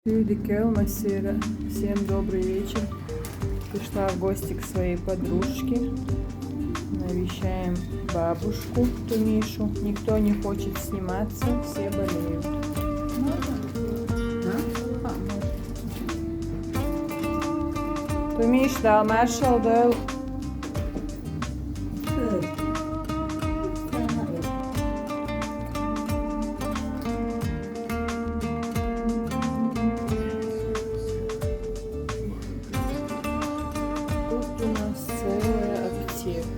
Всем добрый вечер. Пришла в гости к своей подружке. Навещаем бабушку Тумишу. Никто не хочет сниматься, все болеют. Тумиш, да, Маршал, да. У нас целая аптека.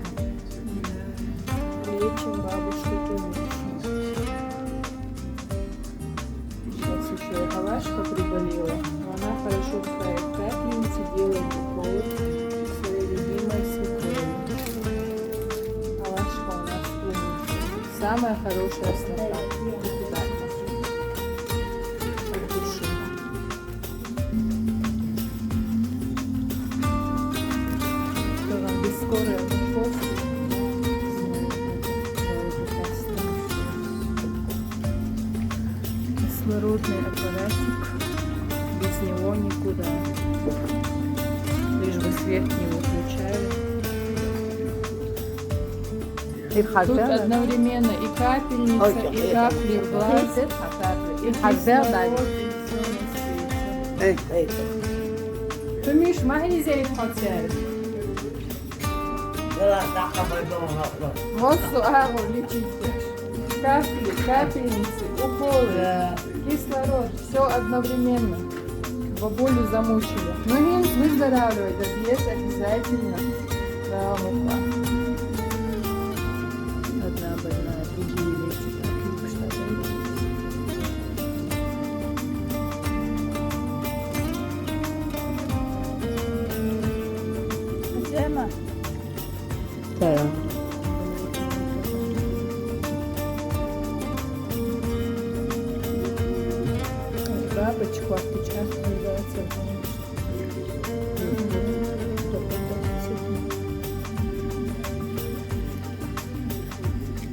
Лечим бабушку Тумишу. Сейчас еще и Алашка приболела, но она хорошо ставит капельницы, делает уколы своей любимой свекрови. Алашка у нас умница. Самая хорошая сноха. От души. Скорая после. Кислородный аппаратик. Без него никуда. Лишь бы свет не выключали. Тут одновременно и капельница, и капли в глаз, и кислород, и все на свете. Тумиш, магни зелень хотят. Вот суару лечите. Капли, капельницы, уколы, кислород. Все одновременно. Бабулю замучили. Ну не выздоравливать, а без обязательно. Да, мука. Одна больная, другие лечат. Тема. Да. Бабочку отпечатать называется.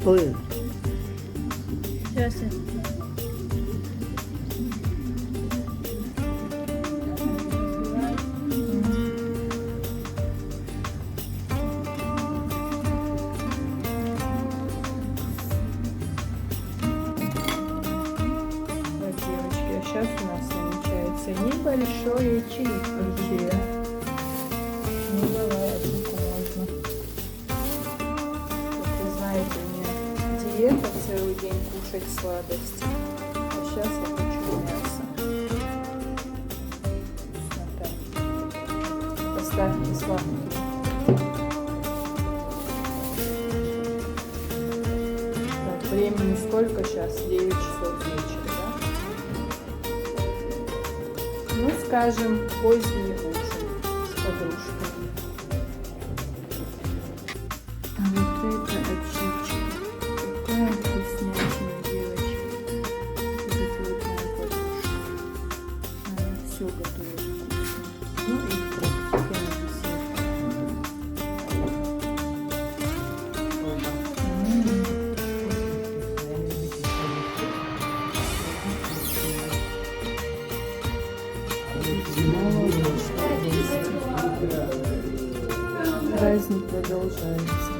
Ой. Сейчас. Сейчас у нас намечается небольшое чаепитие. Ну давай, одну можно. Как вы знаете, у меня диета целый день кушать сладости. А сейчас я хочу мясо. Вкусно. Поставьте сладкий. Так, времени сколько сейчас? 9 часов вечера. Ну, скажем, поздний ужин с подружкой. А вот это обживчик. Какая вкуснятина, девочки. Вот это вот моя подружка. Она все готовит вкусно. Ну и фруктики на десерт. Праздник продолжается.